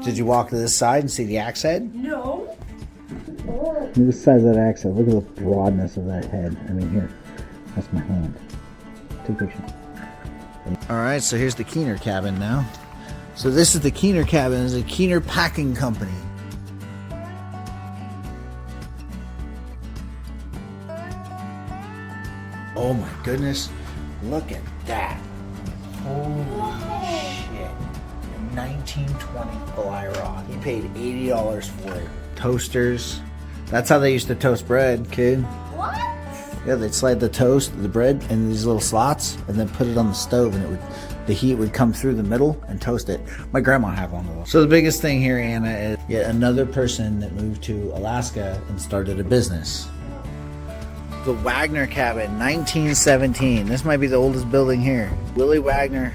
Did you walk to this side and see the axe head? No. Look at the size of that axe head. Look at the broadness of that head. I mean, here. That's my hand. Take a picture. Alright, so here's the Keener cabin now. So this is the Keener cabin. It's a Keener packing company. Oh my goodness. Look at that. Holy shit. 1920 fly rod. He paid $80 for it. Toasters. That's how they used to toast bread, kid. What? Yeah, they'd slide the bread in these little slots and then put it on the stove, and the heat would come through the middle and toast it. My grandma had one of those. So the biggest thing here, Anna, is yet another person that moved to Alaska and started a business. The Wagner cabin, 1917. This might be the oldest building here. Willie Wagner.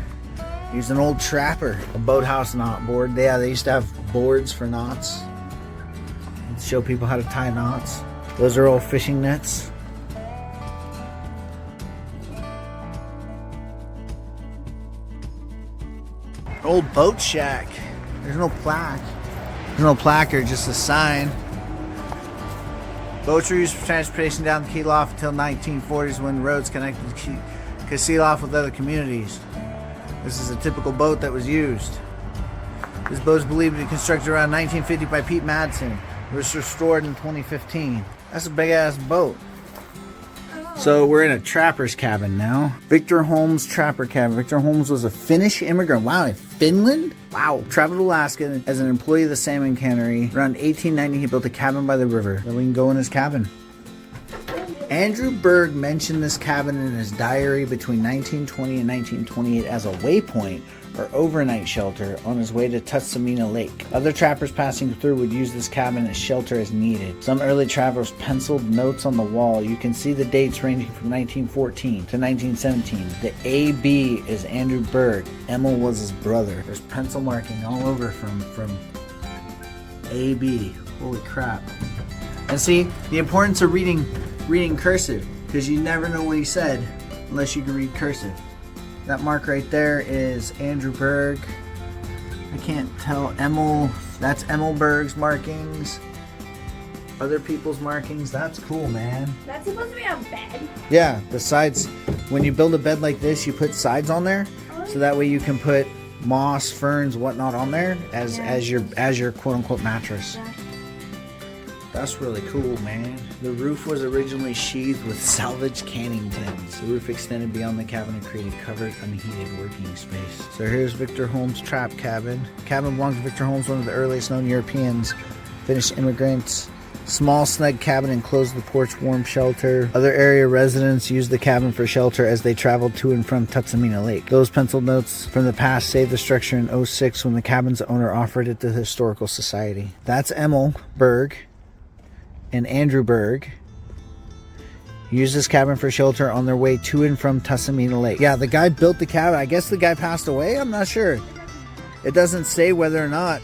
He was an old trapper. A boathouse knot board. Yeah, they used to have boards for knots. They'd show people how to tie knots. Those are old fishing nets. Old boat shack. There's no plaque. There's no placard, just a sign. Boats were used for transportation down the Kasilof until 1940s when roads connected Kasilof with other communities. This is a typical boat that was used. This boat is believed to be constructed around 1950 by Pete Madsen. It was restored in 2015. That's a big ass boat. So we're in a trapper's cabin now. Victor Holmes trapper cabin. Victor Holmes was a Finnish immigrant. Wow, in Finland? Wow. Traveled to Alaska as an employee of the salmon cannery. Around 1890, he built a cabin by the river. Then we can go in his cabin. Andrew Berg mentioned this cabin in his diary between 1920 and 1928 as a waypoint or overnight shelter on his way to Tutsamina Lake. Other trappers passing through would use this cabin as shelter as needed. Some early travelers penciled notes on the wall. You can see the dates ranging from 1914 to 1917. The AB is Andrew Berg. Emil was his brother. There's pencil marking all over from AB. Holy crap. And see, the importance of reading cursive, because you never know what he said unless you can read cursive. That mark right there is Andrew Berg. I can't tell. Emil, that's Emil Berg's markings. Other people's markings. That's cool, man. That's supposed to be on bed? Yeah, the sides. When you build a bed like this, you put sides on there, so that way you can put moss, ferns, whatnot on there as your quote unquote mattress. Yeah. That's really cool, man. The roof was originally sheathed with salvaged canning tins. The roof extended beyond the cabin and created covered, unheated working space. So here's Victor Holmes' trap cabin. The cabin belonged to Victor Holmes, one of the earliest known Europeans. Finnish immigrants. Small snug cabin enclosed the porch warm shelter. Other area residents used the cabin for shelter as they traveled to and from Tutsamina Lake. Those penciled notes from the past saved the structure in 2006 when the cabin's owner offered it to the Historical Society. That's Emil Berg and Andrew Berg used this cabin for shelter on their way to and from Tutsamina Lake. Yeah, the guy built the cabin. I guess the guy passed away? I'm not sure. It doesn't say whether or not.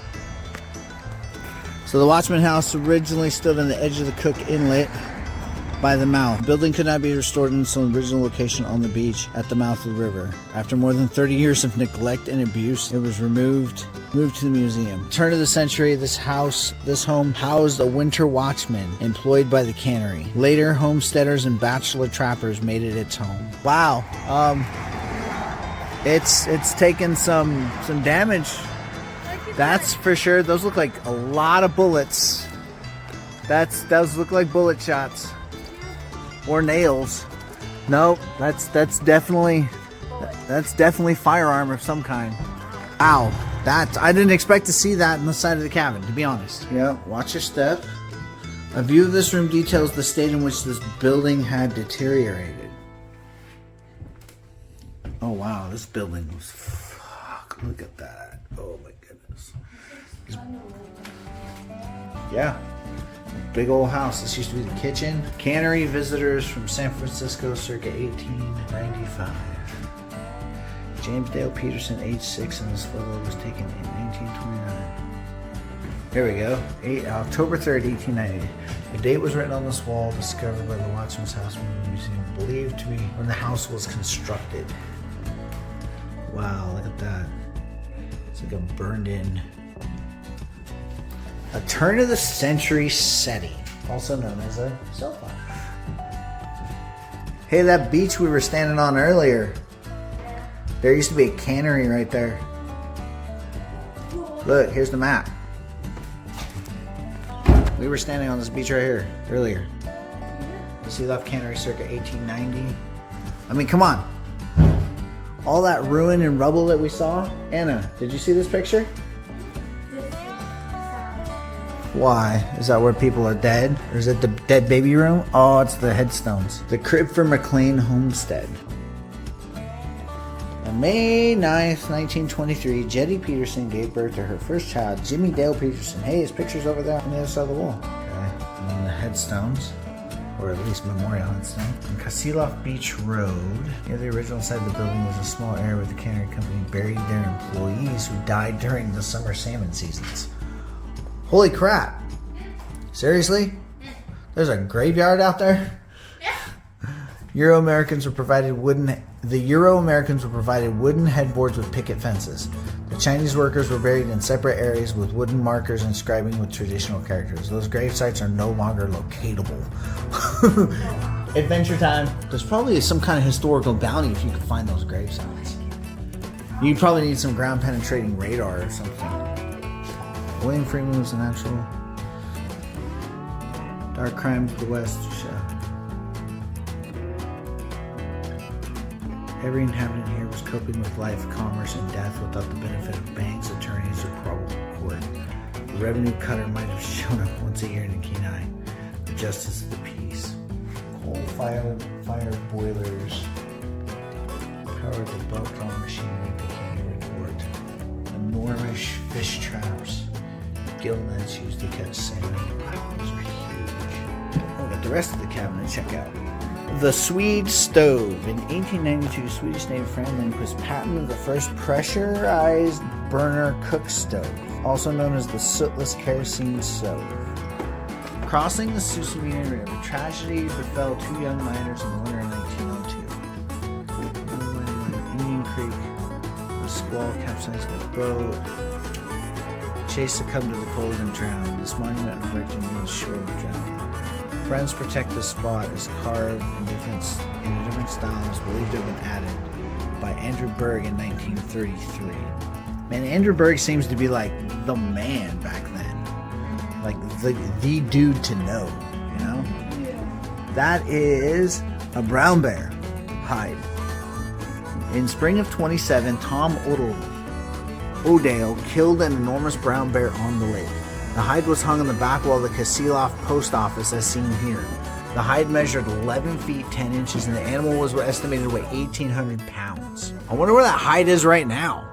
So the Watchman House originally stood on the edge of the Cook Inlet by the mouth. The building could not be restored in its original location on the beach at the mouth of the river. After more than 30 years of neglect and abuse, it was moved to the museum. Turn of the century, this home housed a winter watchman employed by the cannery. Later, homesteaders and bachelor trappers made it its home. Wow. It's taken some damage. That's for sure. Those look like a lot of bullets. Those look like bullet shots. Or nails. Nope, that's definitely firearm of some kind. Ow, I didn't expect to see that in the side of the cabin, to be honest. Yeah, watch your step. A view of this room details the state in which this building had deteriorated. Oh wow, this building was fuck. Look at that. Oh my goodness. Yeah. Big old house. This used to be the kitchen. Cannery visitors from San Francisco circa 1895. James Dale Peterson, age 6, and this photo was taken in 1929. Here we go. October 3rd, 1890. A date was written on this wall, discovered by the Watchman's House Museum, believed to be when the house was constructed. Wow, look at that. It's like a burned in A turn-of-the-century setting, also known as a sofa. Hey, that beach we were standing on earlier, there used to be a cannery right there. Look, here's the map. We were standing on this beach right here earlier. Kasilof Cannery circa 1890. I mean, come on. All that ruin and rubble that we saw. Anna, did you see this picture? Why? Is that where people are dead? Or is it the dead baby room? Oh, it's the headstones. The crib for McLean Homestead. On May 9th, 1923, Jetty Peterson gave birth to her first child, Jimmy Dale Peterson. Hey, his picture's over there on the other side of the wall. Okay. And then the headstones, or at least memorial headstone. On Kasilof Beach Road, near the original site of the building, was a small area where the cannery company buried their employees who died during the summer salmon seasons. Holy crap. Seriously? There's a graveyard out there? The Euro-Americans were provided wooden headboards with picket fences. The Chinese workers were buried in separate areas with wooden markers inscribing with traditional characters. Those grave sites are no longer locatable. Adventure time. There's probably some kind of historical bounty if you could find those grave sites. You'd probably need some ground penetrating radar or something. William Freeman was a natural. Dark crimes of the West. Every inhabitant here was coping with life, commerce, and death without the benefit of banks, attorneys, or probable court. The revenue cutter might have shown up once a year in Kenai. The justice of the peace. Coal-fired boilers powered the boat drawing machinery became a retort. Enormous fish traps. Gill nets used to catch salmon. Wow, those are huge. Oh, but the rest of the cabinet, check out. The Swede stove. In 1892, Swedish native Fran Lindquist patented the first pressurized burner cook stove, also known as the sootless kerosene stove. Crossing the Susumina River, tragedy befell two young miners in the winter of 1902. Indian Creek, the squall capsized the boat. Chase succumbed to the cold and drowned. This monument erected near the shore of drowned. Friends protect this spot is carved in different styles believed to have been added by Andrew Berg in 1933. Man, Andrew Berg seems to be like the man back then. Like the dude to know, you know? Yeah. That is a brown bear hide. In spring of 27, Tom O'Dale killed an enormous brown bear on the lake. The hide was hung on the back wall of the Kasilof post office as seen here. The hide measured 11 feet 10 inches and the animal was estimated to weigh 1,800 pounds. I wonder where that hide is right now.